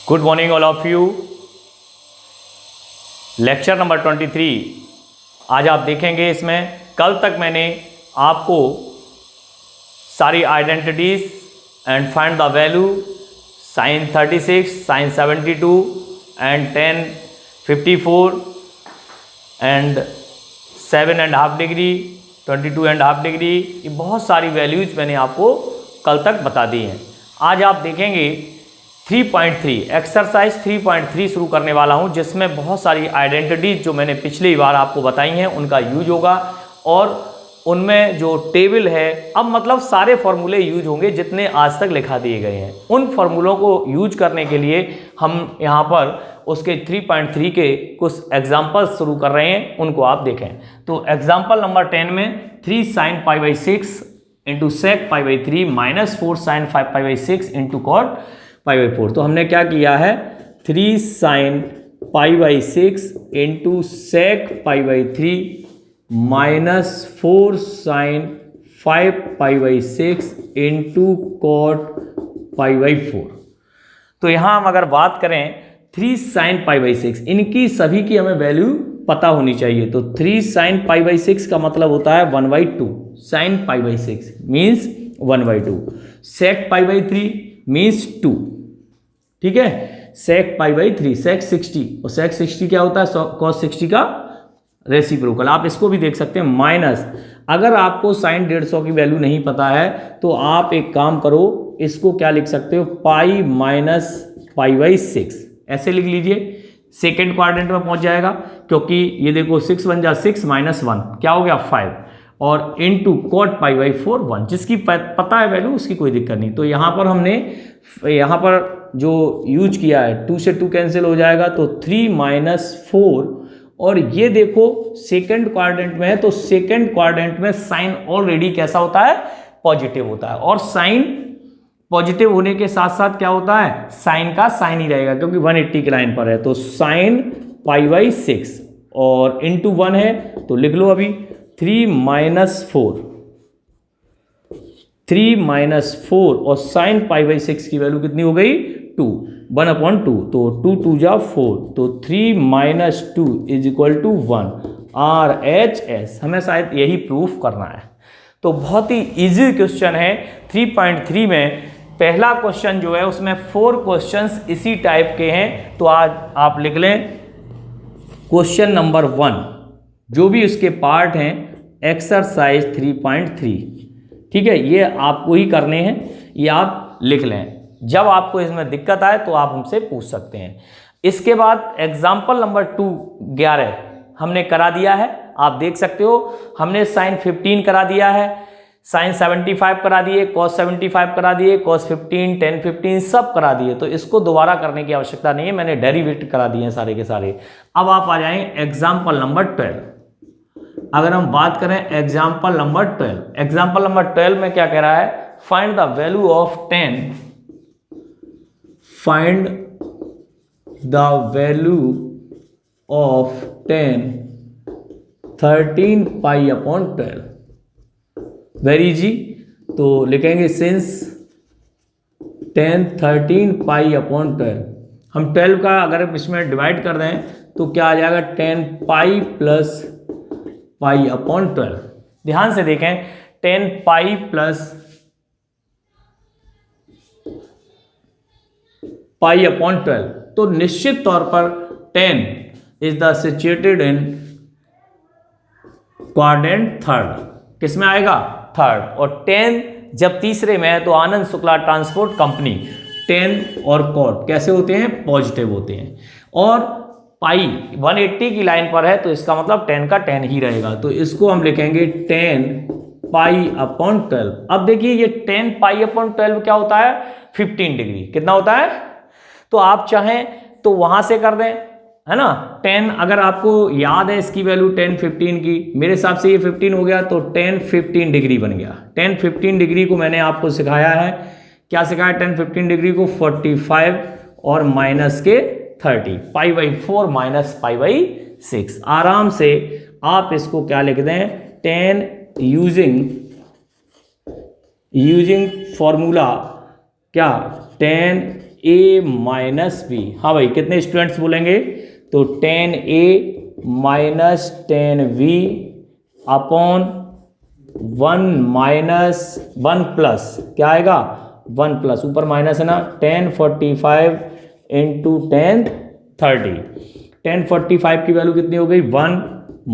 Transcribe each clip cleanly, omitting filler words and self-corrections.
Good morning all of you. Lecture number 23 आज आप देखेंगे। इसमें कल तक मैंने आपको सारी identities and find the value sine 36, sine 72 and 10, 54 and 7.5 degree, 22.5 degree, ये बहुत सारी वैल्यूज मैंने आपको कल तक बता दी हैं। आज आप देखेंगे 3.3 एक्सरसाइज 3.3 शुरू करने वाला हूं, जिसमें बहुत सारी आइडेंटिटीज जो मैंने पिछली बार आपको बताई हैं उनका यूज होगा और उनमें जो टेबल है, अब मतलब सारे फॉर्मूले यूज होंगे जितने आज तक लिखा दिए गए हैं। उन फॉर्मूलों को यूज करने के लिए हम यहाँ पर उसके 3.3 के कुछ एग्जाम्पल्स शुरू कर रहे हैं, उनको आप देखें। तो एग्जाम्पल नंबर 10 में 3 sin π/6 into sec π/3 minus 4 sin 5π/6 into cot π/4। तो हमने क्या किया है, 3 sin π/6 into sec π/3 minus 4 sin 5π/6 into cot π/4। तो यहाँ हम अगर बात करें 3 sin π/6, इनकी सभी की हमें वैल्यू पता होनी चाहिए। तो 3 sin π/6 का मतलब होता है 1/2, sin π/6 मीन्स 1/2, sec π/3 मीन्स 2, ठीक है। sec π/3 sec 60, और sec 60 क्या होता है, cos 60 का रेसिप्रोकल। आप इसको भी देख सकते हैं माइनस। अगर आपको sin 150 की वैल्यू नहीं पता है तो आप एक काम करो, इसको क्या लिख सकते हो, पाई माइनस π/6 ऐसे लिख लीजिए। सेकेंड क्वाड्रेंट में पहुंच जाएगा, क्योंकि ये देखो 6 1 जा 6 माइनस 1 क्या हो गया 5, और इंटू cot π/4 1। जिसकी पता है वैल्यू उसकी कोई दिक्कत नहीं। तो यहाँ पर हमने यहाँ पर जो यूज किया है, 2 से 2 कैंसिल हो जाएगा, तो 3 माइनस 4, और ये देखो सेकेंड क्वाड्रेंट में है, तो सेकेंड क्वाड्रेंट में साइन ऑलरेडी कैसा होता है, पॉजिटिव होता है। और साइन पॉजिटिव होने के साथ साथ क्या होता है, साइन का साइन ही रहेगा, क्योंकि 180 की लाइन पर है। तो साइन π/6 और इंटू 1 है, तो लिख लो अभी 3 माइनस 4, 3 माइनस 4, और साइन π/6 की वैल्यू कितनी हो गई, 2, 1/2, तो 2 2 जा 4, तो 3 minus 2 is equal to 1। RHS हमें शायद यही प्रूफ करना है। तो बहुत ही इजी क्वेश्चन है। 3.3 में पहला क्वेश्चन जो है उसमें 4 क्वेश्चंस इसी टाइप के हैं। तो आज आप लिख लें क्वेश्चन नंबर 1, जो भी उसके पार्ट हैं, एक्सरसाइज 3.3, ठीक है। ये आपको ही करने हैं, ये आप लिख लें। जब आपको इसमें दिक्कत आए तो आप हमसे पूछ सकते हैं। इसके बाद एग्जाम्पल नंबर 2 11 हमने करा दिया है, आप देख सकते हो। हमने साइन 15 करा दिया है, साइन 75 करा दिए, cos 75 करा दिए, cos 15, tan 15 सब करा दिए। तो इसको दोबारा करने की आवश्यकता नहीं है, मैंने डेरिवेटिव करा दिए हैं सारे के सारे। अब आप आ जाएं एग्जाम्पल नंबर 12। अगर हम बात करें एग्जाम्पल नंबर 12, एग्जाम्पल नंबर 12 में क्या कह रहा है, find the value of 10, find the value of 10 13π/12। Very easy. तो लिखेंगे सिंस 10 13π/12, हम 12 का अगर इसमें डिवाइड कर दें तो क्या आ जाएगा, 10π प्लस π/12। ध्यान से देखें, 10π प्लस π/12, तो निश्चित तौर पर 10 is the situated in quadrant third. किसमें आएगा, थर्ड। और 10 जब तीसरे में है तो आनंद शुक्ला ट्रांसपोर्ट कंपनी, 10 और कॉट कैसे होते हैं, पॉजिटिव होते हैं। और पाई 180 की लाइन पर है, तो इसका मतलब 10 का 10 ही रहेगा। तो इसको हम लिखेंगे 10π/12। अब देखिए ये 10π/12 क्या होता है, 15 डिग्री। कितना होता है, तो आप चाहें तो वहां से कर दें, है ना। 10 अगर आपको याद है इसकी वैल्यू 10 15 की, मेरे हिसाब से ये 15 हो गया, तो 10 15 डिग्री बन गया। 10 15 डिग्री को मैंने आपको सिखाया है, क्या सिखाया, 10 15 डिग्री को 45 और माइनस के 30, π/4 माइनस π/6। आराम से आप इसको क्या लिख दें, 10 यूजिंग फॉर्मूला क्या, 10 ए माइनस बी। हाँ भाई, कितने स्टूडेंट्स बोलेंगे? तो 10a minus 10v upon 1 minus 1 plus क्या आएगा? 1 प्लस, ऊपर माइनस है ना, 1045 इंटू 1030। 1045 की वैल्यू कितनी हो गई? 1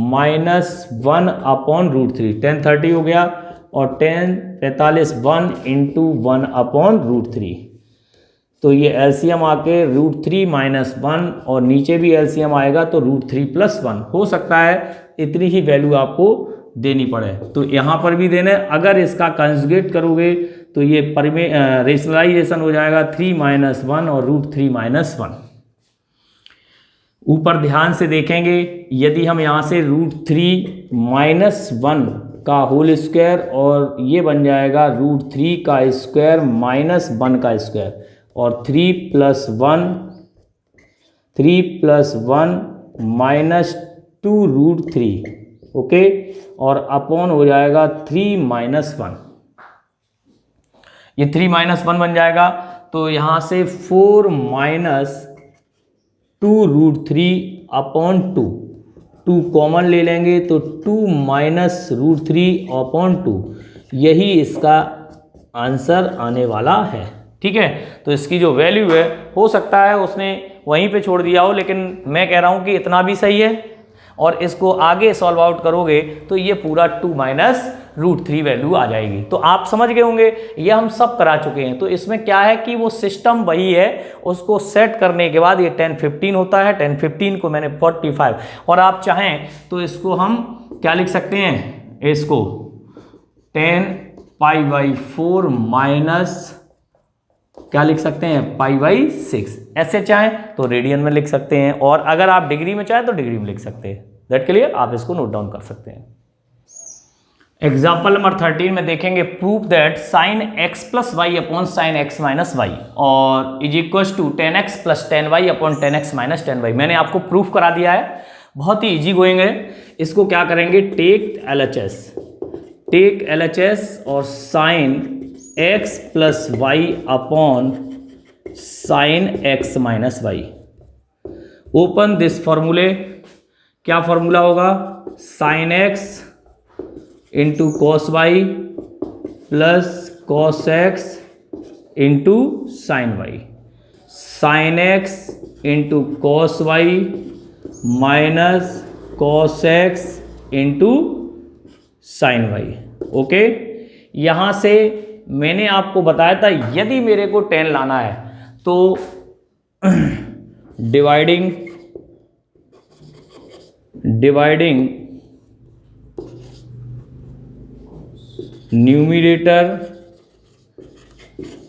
माइनस 1 अपॉन रूट 3, 1030 हो गया, और 1045 1 इंटू 1 अपॉन रूट 3। तो ये एलसीएम आके रूट 3 माइनस 1, और नीचे भी एलसीएम आएगा तो रूट 3 प्लस 1। हो सकता है इतनी ही वैल्यू आपको देनी पड़े, तो यहाँ पर भी देना है। अगर इसका कंजुगेट करोगे तो ये रेशनलाइजेशन हो जाएगा 3 माइनस 1 और रूट 3 माइनस 1। ऊपर ध्यान से देखेंगे, यदि हम यहाँ से रूट 3 माइनस 1 का होल स्क्वायर, और ये बन जाएगा रूट 3 का स्क्वायर माइनस 1 का स्क्वायर, और 3 प्लस 1 माइनस 2 रूट 3, ओके, और अपॉन हो जाएगा 3 माइनस 1। ये 3 माइनस 1 बन जाएगा, तो यहाँ से 4 माइनस 2 रूट 3 अपॉन 2 कॉमन ले लेंगे तो 2 माइनस रूट 3 अपॉन 2, यही इसका आंसर आने वाला है। ठीक है, तो इसकी जो वैल्यू है, हो सकता है उसने वहीं पे छोड़ दिया हो, लेकिन मैं कह रहा हूँ कि इतना भी सही है, और इसको आगे सॉल्व आउट करोगे तो ये पूरा 2 माइनस रूट 3 वैल्यू आ जाएगी। तो आप समझ गए होंगे, ये हम सब करा चुके हैं। तो इसमें क्या है कि वो सिस्टम वही है, उसको सेट करने के बाद ये 1015 होता है, 1015 को मैंने 45, और आप चाहें तो इसको हम क्या लिख सकते हैं, इसको 10 पाई बाई 4 माइनस क्या लिख सकते हैं, पाई बाई 6। ऐसे चाहें तो रेडियन में लिख सकते हैं, और अगर आप डिग्री में चाहें तो डिग्री में लिख सकते हैं। दैट के लिए आप इसको नोट डाउन कर सकते हैं। एग्जाम्पल नंबर 13 में देखेंगे, prove that sine x plus Y upon sine x minus y और is equal to 10x plus 10y upon 10x minus 10y। मैंने आपको प्रूफ करा दिया है, बहुत ही इजी गोइंग है। इसको क्या करेंगे, टेक LHS और sine x plus Y upon sine x minus Y. Open this formulae, क्या फॉर्मूला होगा, sine x into cos Y plus cos X into sine Y, sine X into cos Y minus cos X into sine Y. Okay, यहाँ से मैंने आपको बताया था यदि मेरे को 10 लाना है तो dividing numerator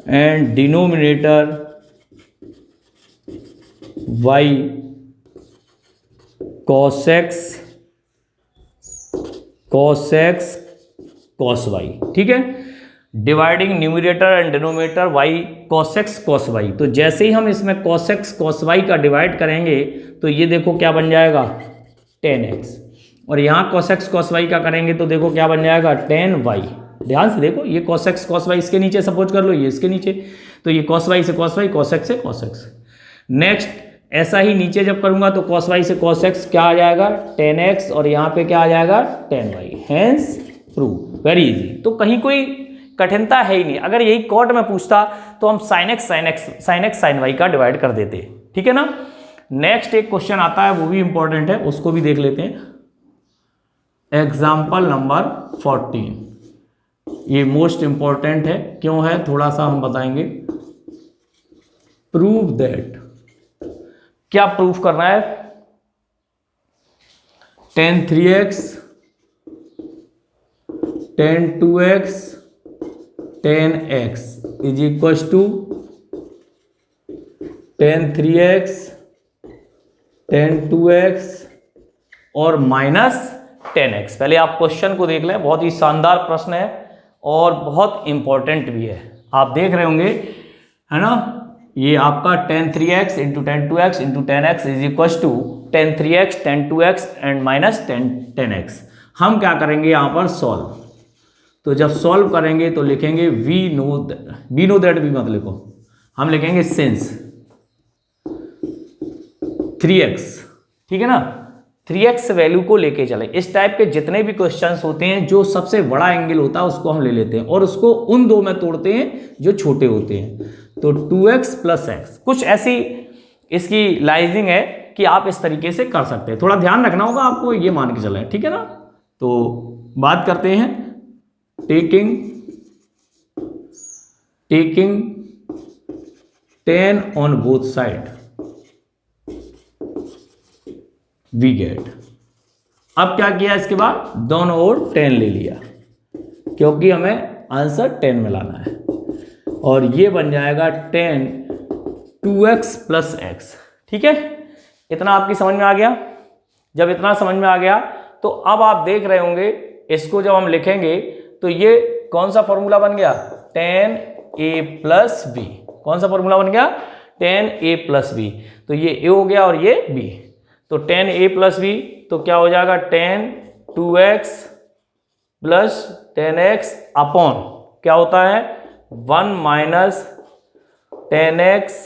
and denominator y cos x cos y। ठीक है, dividing numerator and denominator y cos x cos y। तो जैसे ही हम इसमें cos x cos y का डिवाइड करेंगे तो ये देखो क्या बन जाएगा 10x, और यहाँ cos x cos y का करेंगे तो देखो क्या बन जाएगा 10y। ध्यान से देखो, ये cos x cos y इसके नीचे सपोज कर लो, ये इसके नीचे, तो ये cos y से cos y, cos x से cos x। नेक्स्ट ऐसा ही नीचे जब करूंगा तो cos y से cos x क्या आ जाएगा 10x, और यहाँ पे क्या आ जाएगा 10y। Hence prove, very easy. तो कहीं कोई कठिनता है ही नहीं। अगर यही कोर्ट में पूछता तो हम sin x sin y का डिवाइड कर देते। ठीक है ना। नेक्स्ट एक क्वेश्चन आता है, वो भी इंपॉर्टेंट है, उसको भी देख लेते हैं। एग्जाम्पल नंबर 14, ये मोस्ट इंपॉर्टेंट है। क्यों है थोड़ा सा हम बताएंगे। प्रूव दैट, क्या प्रूफ करना है, tan 3x tan 2x tan x is equal to tan 3x tan 2x और माइनस 10x। पहले आप क्वेश्चन को देख लें, बहुत ही शानदार प्रश्न है और बहुत इंपॉर्टेंट भी है। आप देख रहे होंगे, है ना, ये आपका tan 3x into tan 2x into tan x is equal to tan 3x tan 2x and minus 10x। हम क्या करेंगे यहाँ पर सॉल्व। तो जब सॉल्व करेंगे तो लिखेंगे वी नो दैट भी मत लिखो, हम लिखेंगे सिंस 3x, ठीक है ना, 3x वैल्यू को लेके चले। इस टाइप के जितने भी क्वेश्चंस होते हैं जो सबसे बड़ा एंगल होता है उसको हम ले लेते हैं और उसको उन दो में तोड़ते हैं जो छोटे होते हैं। तो 2x प्लस एक्स, कुछ ऐसी इसकी लाइजिंग है कि आप इस तरीके से कर सकते हैं। थोड़ा ध्यान रखना होगा आपको, ये मान के चले, ठीक है ना। तो बात करते हैं taking 10 on both side we get. अब क्या किया, इसके बाद दोनों ओर 10 ले लिया क्योंकि हमें आंसर 10 में लाना है और ये बन जाएगा 10 2x प्लस एक्स, ठीक है। इतना आपकी समझ में आ गया। जब इतना समझ में आ गया तो अब आप देख रहे होंगे इसको जब हम लिखेंगे तो ये कौन सा फॉर्मूला बन गया, 10a प्लस बी। कौन सा फॉर्मूला बन गया, 10a प्लस बी। तो ये a हो गया और ये b, तो 10a प्लस बी, तो क्या हो जाएगा 10 2x प्लस 10x अपॉन क्या होता है 1 माइनस 10x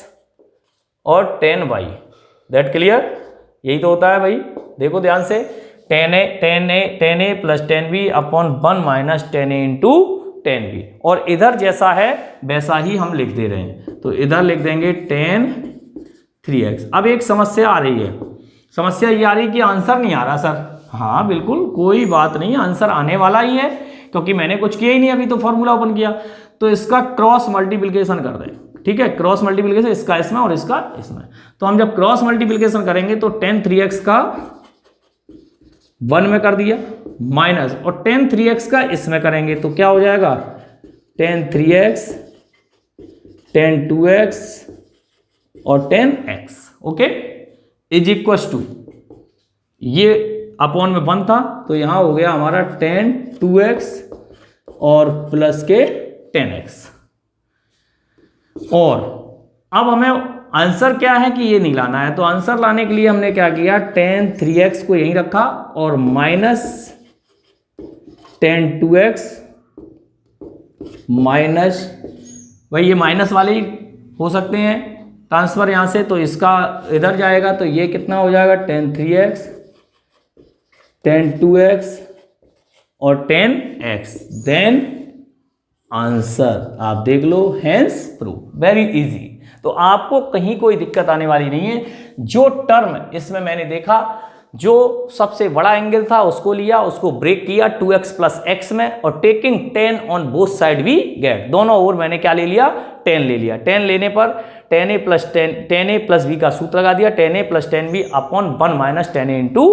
और 10y। दैट क्लियर, यही तो होता है भाई। देखो ध्यान से, 10a plus 10b upon 1 minus 10a into 10b, और इधर जैसा है वैसा ही हम लिख दे रहे हैं। तो इधर लिख देंगे 10 3x। अब एक समस्या आ रही है, समस्या ये आ रही है कि आंसर नहीं आ रहा सर। हाँ बिल्कुल, कोई बात नहीं, आंसर आने वाला ही है क्योंकि मैंने कुछ किया ही नहीं, अभी तो फॉर्मूला ओपन किया। तो इसका क्रॉस मल्टीप्लिकेशन कर दें, ठीक है। क्रॉस मल्टीप्लिकेशन इसका इसमें और इसका इसमें। तो हम जब क्रॉस मल्टीप्लिकेशन करेंगे तो 10 3x का 1 में कर दिया माइनस, और 10 3x का इसमें करेंगे तो क्या हो जाएगा 10 3x 10 2x और 10x, okay, is equal to, ये अपॉन में 1 था तो यहां हो गया हमारा 10 2x और प्लस के 10x। और अब हमें आंसर क्या है कि ये नहीं लाना है, तो आंसर लाने के लिए हमने क्या किया, 10 3x को यहीं रखा और माइनस 10 2x माइनस, भाई ये माइनस वाले ही हो सकते हैं ट्रांसफर यहां से, तो इसका इधर जाएगा तो ये कितना हो जाएगा 10 3x 10 2x और 10x, देन आंसर आप देख लो, हेंस प्रूव, वेरी इजी। तो आपको कहीं कोई दिक्कत आने वाली नहीं है। जो टर्म इसमें मैंने देखा, जो सबसे बड़ा एंगल था उसको लिया, उसको ब्रेक किया 2x प्लस एक्स में, और taking 10 on both side we get, दोनों ओर मैंने क्या ले लिया 10 ले लिया। 10 लेने पर 10a प्लस b का सूत्र लगा दिया, 10a plus 10b upon 1 minus 10a into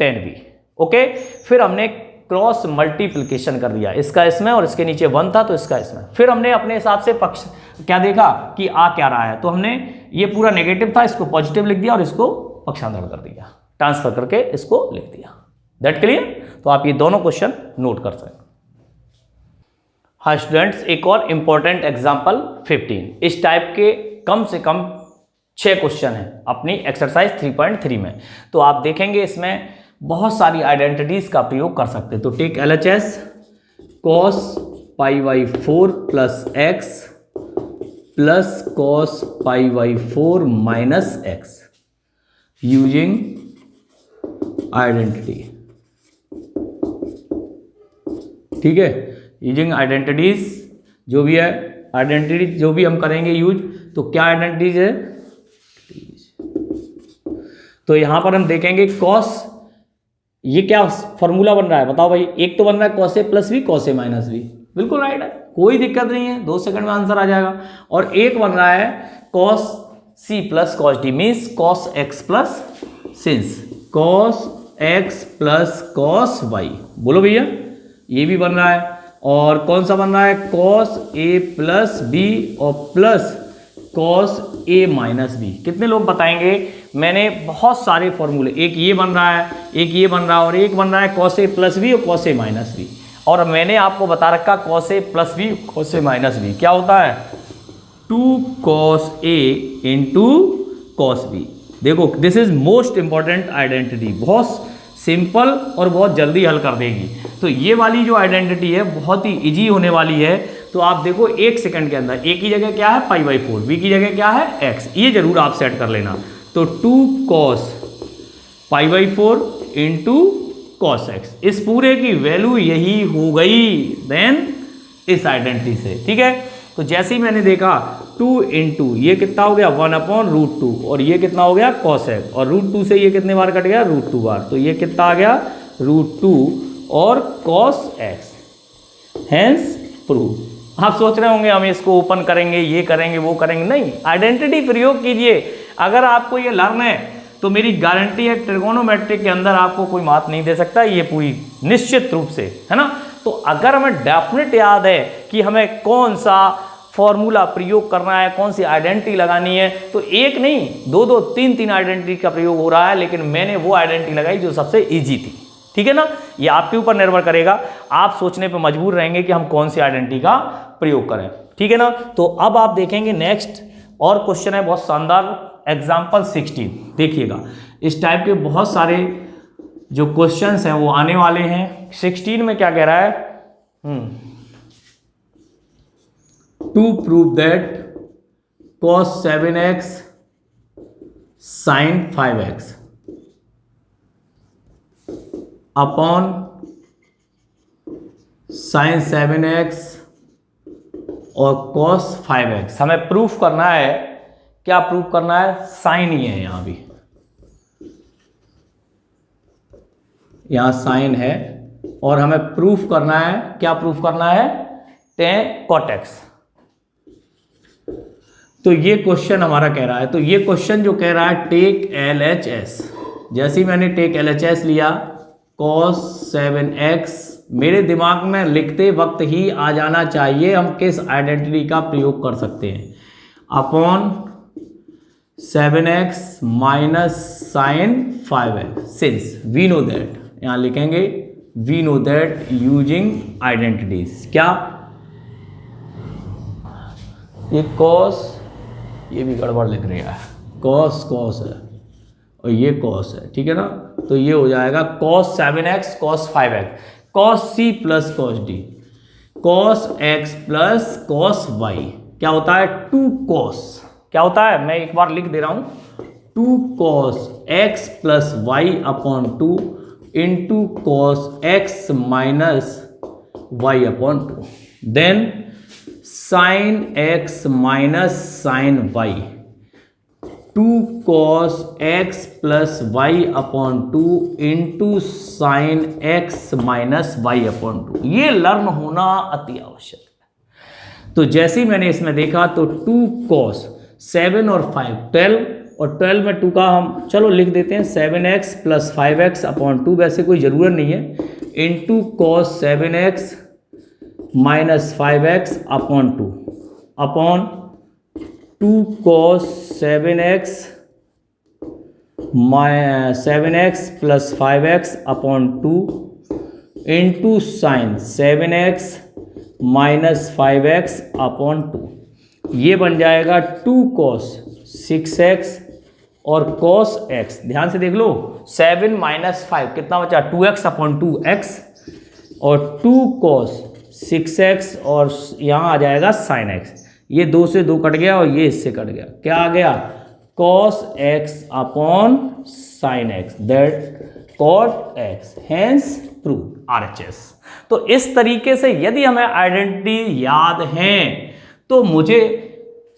10b, okay. फिर हमने क्रॉस मल्टीप्लिकेशन कर दिया, इसका इसमें और इसके नीचे 1 था तो इसका इसमें। फिर हमने अपने हिसाब से पक्ष क्या देखा कि आ क्या रहा है, तो हमने ये पूरा नेगेटिव था इसको पॉजिटिव लिख दिया और इसको पक्षांतर कर दिया, ट्रांसफर करके इसको लिख दिया। That clear. तो आप ये दोनों क्वेश्चन नोट कर सकते हैं। हाँ स्टूडेंट्स, एक और इंपॉर्टेंट एग्जांपल 15, इस टाइप के कम से कम 6 क्वेश्चन हैं अपनी एक्सरसाइज 3.3 में। तो आप देखेंगे इसमें बहुत सारी आइडेंटिटीज का प्रयोग कर सकते हैं। तो take LHS cos pi by 4 plus X plus cos pi by 4 minus X using identity, ठीक है। यूजिंग आइडेंटिटीज जो भी है, आइडेंटिटी जो भी हम करेंगे यूज, तो क्या आइडेंटिटीज है, तो यहां पर हम देखेंगे cos, ये क्या फॉर्मूला बन रहा है बताओ भाई। एक तो बन रहा है cos a plus B cos a minus B, बिल्कुल राइट है, कोई दिक्कत नहीं है, 2 सेकंड में आंसर आ जाएगा। और एक बन रहा है cos c plus cos d, means cos x plus since cos x plus cos y, बोलो भैया, ये भी बन रहा है। और कौन सा बन रहा है cos a प्लस बी और plus cos a minus B. कितने लोग बताएंगे, मैंने बहुत सारे फॉर्मूले, एक ये बन रहा है, एक ये बन रहा है, और एक बन रहा है cos a प्लस बी और cos a माइनस बी। और मैंने आपको बता रखा cos a plus B cos a minus B क्या होता है 2 cos a into cos b। देखो this is most important identity, बहुत सिंपल और बहुत जल्दी हल कर देगी। तो ये वाली जो आइडेंटिटी है बहुत ही इजी होने वाली है। तो आप देखो 1 सेकंड के अंदर ए की जगह क्या है π/4, बी की जगह क्या है x, ये जरूर आप सेट कर लेना। तो 2 cos π/4 इंटू cos x, इस पूरे की वैल्यू यही हो गई देन इस आइडेंटिटी से, ठीक है। तो जैसे ही मैंने देखा 2 इंटू ये कितना हो गया 1/√2 और ये कितना हो गया cos x, और √2 से ये कितने बार कट गया √2 बार, तो ये कितना आ गया √2 और cos x, हेंस प्रूव। आप सोच रहे होंगे हम इसको ओपन करेंगे, ये करेंगे, वो करेंगे, नहीं, आइडेंटिटी प्रयोग कीजिए। अगर आपको ये लर्न है तो मेरी गारंटी है ट्रिगोनोमेट्रिक के अंदर आपको कोई मात नहीं दे सकता, ये पूरी निश्चित रूप से, है ना। तो अगर हमें डेफिनेट याद है कि हमें कौन सा फॉर्मूला प्रयोग करना है, कौन सी आइडेंटिटी लगानी है, तो एक नहीं 2-2 3-3 आइडेंटिटी का प्रयोग हो रहा है, लेकिन मैंने वो आइडेंटिटी लगाई जो सबसे ईजी थी, ठीक है ना। ये आपके ऊपर निर्भर करेगा, आप सोचने पे मजबूर रहेंगे कि हम कौन सी आइडेंटिटी का प्रयोग करें, ठीक है ना। तो अब आप देखेंगे नेक्स्ट और क्वेश्चन है बहुत शानदार, एग्जाम्पल 16। देखिएगा इस टाइप के बहुत सारे जो क्वेश्चंस हैं वो आने वाले हैं। 16 में क्या कह रहा है, to prove that cos 7x sin 5x upon sin 7x और cos 5x, हमें प्रूफ करना है, क्या प्रूफ करना है, साइन ही है, यहां भी यहां साइन है, और हमें प्रूफ करना है, क्या प्रूफ करना है, tan cot x। तो ये क्वेश्चन हमारा कह रहा है, तो ये क्वेश्चन जो कह रहा है टेक LHS, जैसे ही मैंने टेक LHS लिया cos 7x मेरे दिमाग में लिखते वक्त ही आ जाना चाहिए हम किस आइडेंटिटी का प्रयोग कर सकते हैं, upon 7x minus sine 5x, since we know that, यहां लिखेंगे we know that using identities, क्या ये cos, ये भी गड़बड़ लिख रहा है, cos है और ये cos है, ठीक है ना। तो ये हो जाएगा cos 7x cos 5x, cos c plus cos d, cos x plus cos y, क्या होता है 2 cos, क्या होता है, मैं एक बार लिख दे रहा हूं, 2 cos x plus y upon 2 into cos x minus y upon 2, then sin x minus sin y, 2 cos x plus y upon 2 into sine x minus y upon 2, ये लर्न होना अति आवश्यक है। तो जैसे ही मैंने इसमें देखा तो 2 cos 7 और 5 12, और 12 में 2 का हम चलो लिख देते हैं 7x प्लस 5x अपॉन 2, वैसे कोई ज़रूरत नहीं है, into cos 7x minus 5x upon 2 upon 2 cos 7x plus 5x upon 2 into sign 7x minus 5x upon 2, ये बन जाएगा 2 cos 6x और cos x, ध्यान से देख लो 7 माइनस 5 कितना बचा 2x अपॉन 2x, और 2 cos 6x और यहाँ आ जाएगा sin x, ये 2 से 2 कट गया और ये इससे कट गया, क्या आ गया cos x upon sin x, that cot x, hence prove RHS। तो इस तरीके से यदि हमें आइडेंटिटी याद है तो मुझे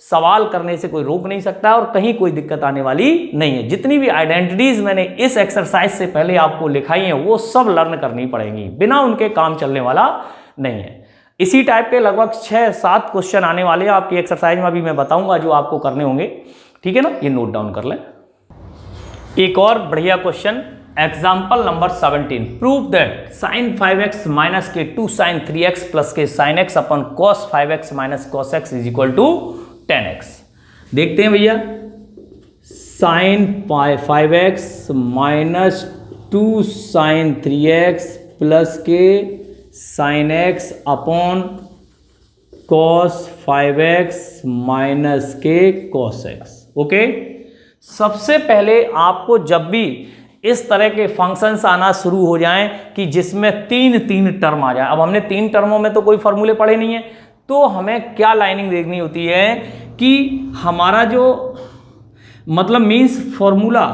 सवाल करने से कोई रोक नहीं सकता और कहीं कोई दिक्कत आने वाली नहीं है। जितनी भी आइडेंटिटीज मैंने इस एक्सरसाइज से पहले आपको लिखाई हैं वो सब लर्न करनी पड़ेंगी, बिना उनके काम चलने वाला नहीं है। इसी टाइप के लगभग 6-7 क्वेश्चन आने वाले हैं आपकी एक्सरसाइज में, अभी मैं बताऊंगा जो आपको करने होंगे, ठीक है ना, ये नोट डाउन कर लें। एक और बढ़िया question, example number 17, prove that sine 5x minus के 2 साइन 3x प्लस के sine x upon cos 5x minus cos x is equal to 10x। देखते हैं भैया, sine 5x minus 2 sine 3x plus के sine x upon cos 5x minus के cos x। Okay, सबसे पहले आपको जब भी इस तरह के फंक्शंस आना शुरू हो जाएं कि जिसमें 3 टर्म आ जाए, अब हमने 3 टर्मों में तो कोई फॉर्मूले पढ़े नहीं है, तो हमें क्या लाइनिंग देखनी होती है कि हमारा जो मतलब मीन्स फॉर्मूला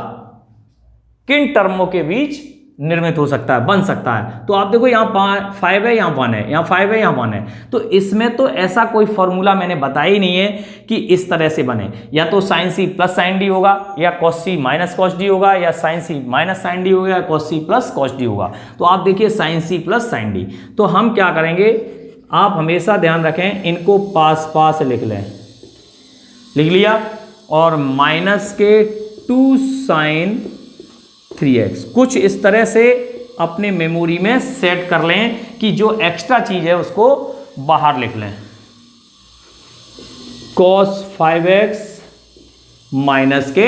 किन टर्मों के बीच निर्मित हो सकता है, बन सकता है। तो आप देखो यहाँ 5 है, यहाँ 1 है, यहाँ 5 है, यहाँ 1 है, तो इसमें तो ऐसा कोई फॉर्मूला मैंने बताया ही नहीं है कि इस तरह से बने। या तो sine C plus sine D होगा, या cos C minus cos D होगा, या sine C minus sine D होगा, या cos C plus cos D होगा। तो आप देखिए sine C plus sine D, तो हम क्या करेंगे, आप हमेशा ध्यान रखें इनको पास पास लिख लें, लिख लिया, और माइनस के 2 साइन 3x कुछ इस तरह से अपने मेमोरी में सेट कर लें कि जो एक्स्ट्रा चीज है उसको बाहर लिख लें। cos 5x माइनस के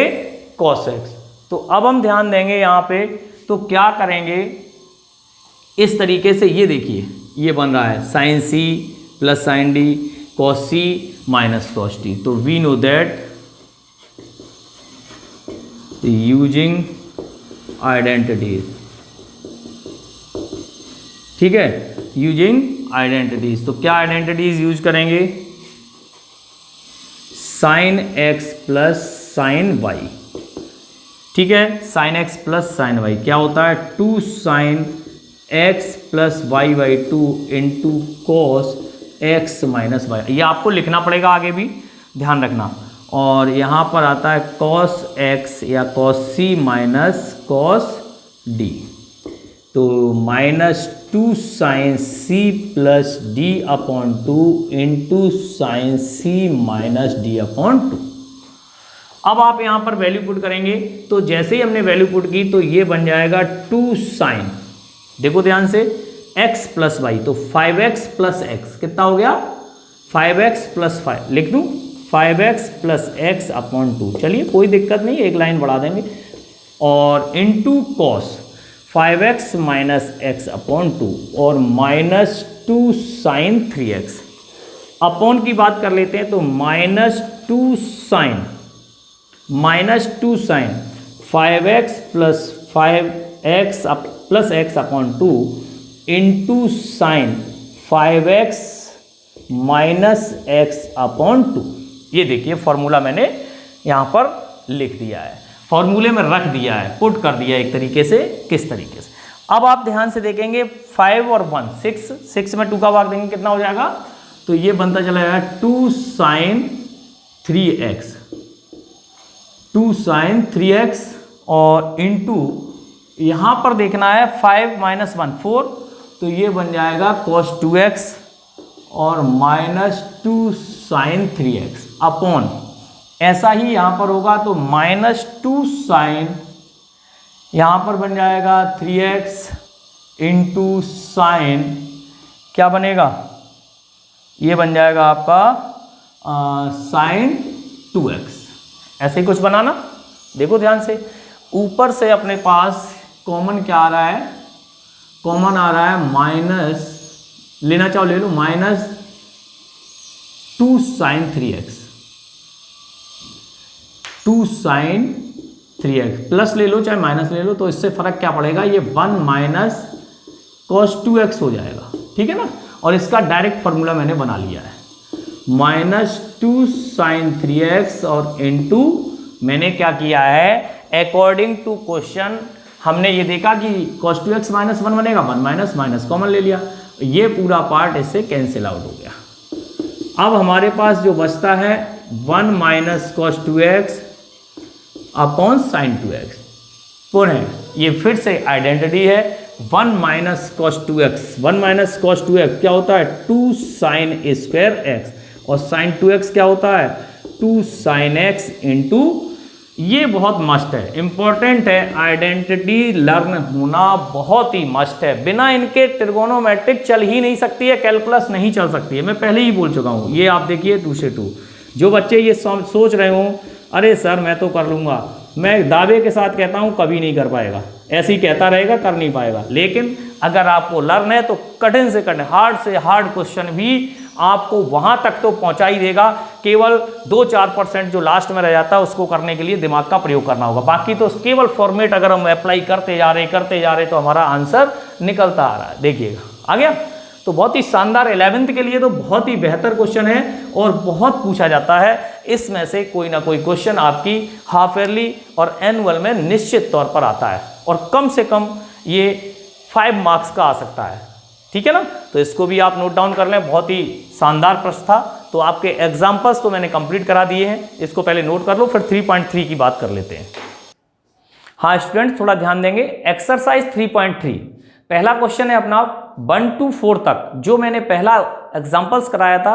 cos x। तो अब हम ध्यान देंगे यहां पे, तो क्या करेंगे इस तरीके से, ये देखिए ये बन रहा है sine C plus sine D cos c minus cos d। तो we know that using identities, ठीक है, यूजिंग आइडेंटिटीज। तो क्या आइडेंटिटीज यूज करेंगे, sine x plus sine Y, ठीक है, sine x plus sine Y क्या होता है, 2 sine x plus Y by 2 into cos X minus Y. ये आपको लिखना पड़ेगा आगे भी, ध्यान रखना। और यहाँ पर आता है cos x या cos c minus cos d। तो minus 2 sine c plus d upon 2 into sine c minus d upon 2। अब आप यहाँ पर वैल्यू पुट करेंगे, तो जैसे ही हमने वैल्यू पुट की तो ये बन जाएगा 2 साइन, देखो ध्यान से, x प्लस वाई, तो 5x प्लस एक्स कितना हो गया, 5x प्लस 5 लिख दूँ, 5x प्लस एक्स अपॉन 2। चलिए कोई दिक्कत नहीं, एक लाइन बढ़ा देंगे, और into cos 5x minus X upon 2 और माइनस 2 साइन 3x। अपॉन की बात कर लेते हैं, तो minus 2 sine 5x plus 5x plus X upon 2 into sine 5x minus X upon 2। ये देखिए फॉर्मूला मैंने यहाँ पर लिख दिया है, फॉर्मूले में रख दिया है, पुट कर दिया है एक तरीके से, किस तरीके से। अब आप ध्यान से देखेंगे 5 और 1 6 में 2 का भाग देंगे कितना हो जाएगा, तो ये बनता चला जाएगा 2 साइन 3x, 2 साइन 3x और इंटू यहाँ पर देखना है 5 माइनस 1 4, तो ये बन जाएगा cos 2x और माइनस 2 साइन 3x अपॉन, ऐसा ही यहाँ पर होगा तो माइनस 2 साइन, यहाँ पर बन जाएगा 3x इंटू साइन, क्या बनेगा, ये बन जाएगा आपका साइन 2x। ऐसे ही कुछ बनाना, देखो ध्यान से, ऊपर से अपने पास कॉमन क्या आ रहा है, कॉमन आ रहा है माइनस, लेना चाहो ले लो, minus 2 sine 3x, 2 sine 3x, plus ले लो चाहे माइनस ले लो, तो इससे फर्क क्या पड़ेगा, ये 1 माइनस cos 2x हो जाएगा, ठीक है ना। और इसका डायरेक्ट फॉर्मूला मैंने बना लिया है, माइनस 2 साइन 3x और इनटू मैंने क्या किया है, अकॉर्डिंग टू क्वेश्चन हमने ये देखा कि cos 2x माइनस 1 बनेगा, 1 माइनस माइनस कॉमन ले लिया, ये पूरा पार्ट इससे कैंसिल आउट हो गया। अब हमारे पास जो बचता है 1 minus cos 2x upon sine 2x, पुनः ये फिर से आइडेंटिटी है, 1 minus cos 2x, 1 minus cos 2x क्या होता है, 2 साइन स्क्वायर x, और साइन 2x क्या होता है, 2 साइन x इंटू, ये बहुत मस्ट है, इंपॉर्टेंट है, आइडेंटिटी लर्न होना बहुत ही मस्ट है, बिना इनके ट्रिगोनोमेट्रिक चल ही नहीं सकती है, कैलकुलस नहीं चल सकती है, मैं पहले ही बोल चुका हूँ। ये आप देखिए 2 से 2, जो बच्चे ये सोच रहे हो अरे सर मैं तो कर लूँगा, मैं दावे के साथ कहता हूँ कभी नहीं कर पाएगा, ऐसे ही कहता रहेगा, कर नहीं पाएगा। लेकिन अगर आपको लर्न है तो कठिन से कठिन, हार्ड से हार्ड क्वेश्चन भी आपको वहाँ तक तो पहुँचा ही देगा, केवल 2-4% जो लास्ट में रह जाता है उसको करने के लिए दिमाग का प्रयोग करना होगा, बाकी तो केवल फॉर्मेट अगर हम अप्लाई करते जा रहे तो हमारा आंसर निकलता आ रहा है। देखिएगा आ गया। तो बहुत ही शानदार 11th के लिए तो बहुत ही बेहतर क्वेश्चन है और बहुत पूछा जाता है। इसमें से कोई ना कोई क्वेश्चन आपकी हाफ ईयरली और एनुअल में निश्चित तौर पर आता है और कम से कम ये 5 मार्क्स का आ सकता है। ठीक है ना, तो इसको भी आप नोट डाउन कर लें। बहुत ही शानदार प्रश्न था। तो आपके एग्जाम्पल्स तो मैंने कंप्लीट करा दिए हैं, इसको पहले नोट कर लो, फिर 3.3 की बात कर लेते हैं। हाँ स्टूडेंट, थोड़ा ध्यान देंगे। एक्सरसाइज 3.3 पहला क्वेश्चन है अपना 1 to 4 तक। जो मैंने पहला एग्जाम्पल्स कराया था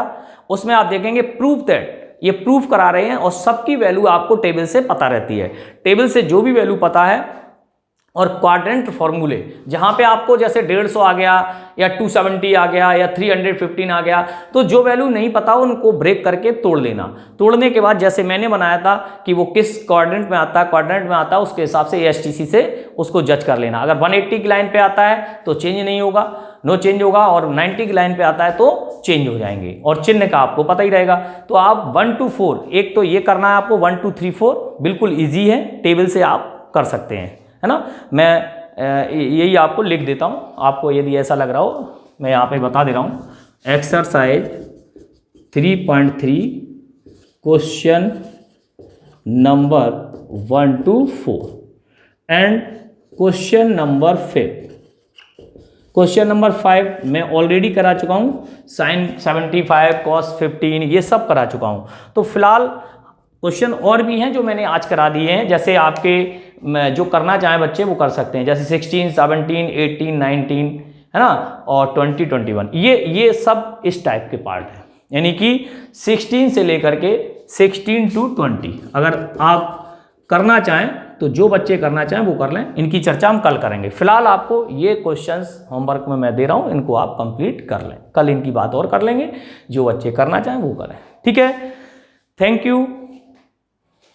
उसमें आप देखेंगे प्रूव दैट, ये प्रूफ करा रहे हैं और सबकी वैल्यू आपको टेबल से पता रहती है। टेबल से जो भी वैल्यू पता है और क्वाड्रेंट फॉर्मूले जहां पे आपको जैसे 150 आ गया या 270 आ गया या 315 आ गया, तो जो वैल्यू नहीं पता उनको ब्रेक करके तोड़ लेना। तोड़ने के बाद जैसे मैंने बनाया था कि वो किस क्वाड्रेंट में आता है, क्वाड्रेंट में आता है उसके हिसाब से एएसटीसी से उसको जज कर लेना। अगर 180 की लाइन पे आता है तो चेंज नहीं होगा, नो चेंज होगा, और 90 की लाइन पे आता है तो चेंज हो जाएंगे। और चिन्ह का आपको पता ही रहेगा। तो आप 1 to 4 एक तो ये करना है आपको, 1 2 3 4 बिल्कुल ईजी है, टेबल से आप कर सकते हैं, है ना। मैं यही आपको लिख देता हूँ, आपको यदि ऐसा लग रहा हो मैं यहाँ पे बता दे रहा हूँ। Exercise 3.3 question number 1 to 4 and question number 5। Question number 5 मैं ऑलरेडी करा चुका हूँ, साइन 75 कॉस 15 ये सब करा चुका हूँ। तो फिलहाल क्वेश्चन और भी हैं जो मैंने आज करा दिए हैं, जैसे आपके जो करना चाहें बच्चे वो कर सकते हैं, जैसे 16 17 18 19 है ना, और 20 21 ये सब इस टाइप के पार्ट हैं। यानी कि 16 से लेकर के 16 to 20 अगर आप करना चाहें तो जो बच्चे करना चाहें वो कर लें। इनकी चर्चा हम कल करेंगे। फिलहाल आपको ये क्वेश्चंस होमवर्क में मैं दे रहा हूँ, इनको आप कंप्लीट कर लें। कल इनकी बात और कर लेंगे, जो बच्चे करना चाहें वो करें। ठीक है, थैंक यू।